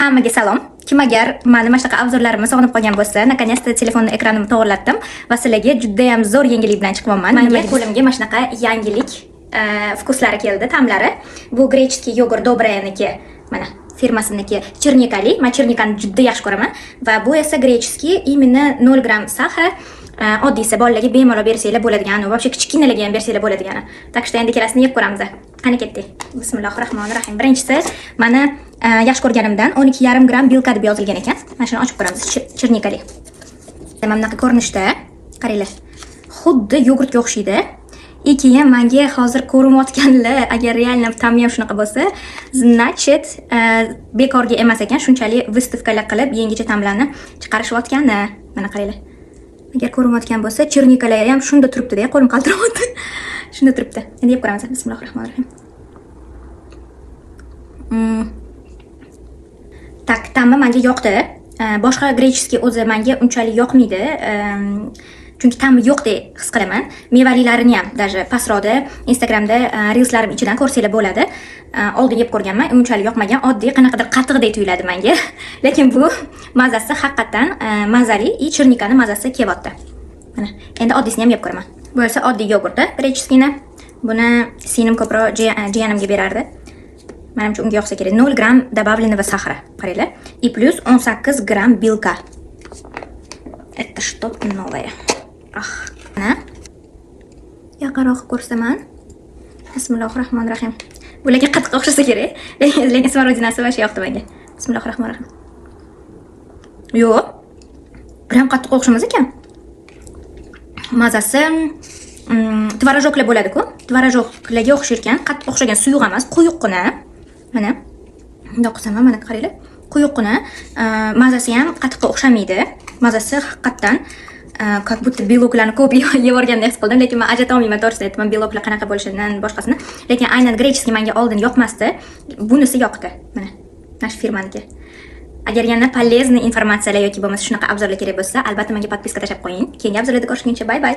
Hammaga salom. Kim agar meni mana shunaqa obzorlarimni sog'inib qolgan bo'lsa, наконец-то telefonning ekranimni to'g'irlatdim va sizlarga juda ham zo'r yangilik bilan chiqyapman. Menga qo'limga mana shunaqa yangilik vkuslari keldi, ta'mlari. Bu grechskiy yogurt Dobrayaniki, mana firmasiniki chernikali. Men chernikani juda yaxshi ko'raman va bu esa grechskiy, именно 0 gram sahar. Oddiysi bolalarga bemalol bersanglar bo'ladigan, va kichkinalarga ham bersanglar bo'ladigan. Tak что endi ikkalasini yeb ko'ramiz. Qani ketdik. Bismillahirrohmanirrohim. Birinchisi mana yaxshi ko'rganimdan 12,5 gram belka deb yozilgan ekan. Mana shuni ochib ko'ramiz. Chernikali. Mana bunaqa ko'rinishda, qaranglar. Xuddi yogurtga o'xshaydi. Keyin menga hozir ko'rinayotganlar, agar realni ta'mi ham shunaqa bo'lsa, значит, bekorga emas ekan, shunchalik выставкаlar qilib yangicha ta'mlarni chiqarishayotgani. Mana qaranglar. Agar ko'rinayotgan bo'lsa, chernikalar ham shunda turibdi-da, qo'lim qaltiryapti. Shunda turibdi. Endi yeb ko'ramiz. Bismillahirrohmanirrohim. Tak, ta'mi menga yoqdi. Boshqa grechskiy o'zi menga unchalik yoqmaydi. Chunki ta'mi yo'qdek his qilaman. Mevalilarini ham даже pastroqda Instagramda reelslarim ichidan ko'rsanglar bo'ladi. Oldin yeb ko'rganman, unchalik yoqmagan, oddiy qanaqadir qatiqdek tuyuladi menga. Lekin bu mazasi haqiqatan mazali, chernikani mazasi kelyapti. Mana, endi oddiysini ham yeb ko'raman. Bu esa oddiy yogurtda, grechskiyni. Buni singlim ko'proq jiyanimga berardi. Menimcha unga yoqsa kerak. 0 gram добавленного сахара. Qaranglar. И плюс 18 gram белка. Это что-то новое. Mana yaqinroq ko'rsaman. Bismillahirrohmanirrohim. Bularga qattiq o'xshasa kerak. Lekin smorodinasi va shay yoqdi menga. Bismillahirrohmanirrohim. Yo'q. Bir ham qattiq o'xshamas ekan. Mazasi tvorojoklar bo'ladi-ku. Tvorojoklarga o'xshayotgan, qattiq o'xshagan suyuq emas, quyuqqina. Mana bundoq qilsam, mana qaranglar. Quyuqqina, mazasi ham qattiqqa o'xshamaydi. Mazasi haqiqatan как будто beloklarni ko'p yeb o'rgandek his qildim, lekin men ajrata olmayman to'g'risini aytman beloklar qanaqa bo'lishidan boshqasini. Lekin aynan grechskiy menga oldin yoqmasdi, bunisi yoqdi. Mana, nash firmaniki. Agar yana полезный informatsiyalar yoki bo'lmasa shunaqa obzorlar kerak bo'lsa, albatta menga podpiska tashlab qo'ying. Keyingi obzorlarda ko'rishguncha bay bay.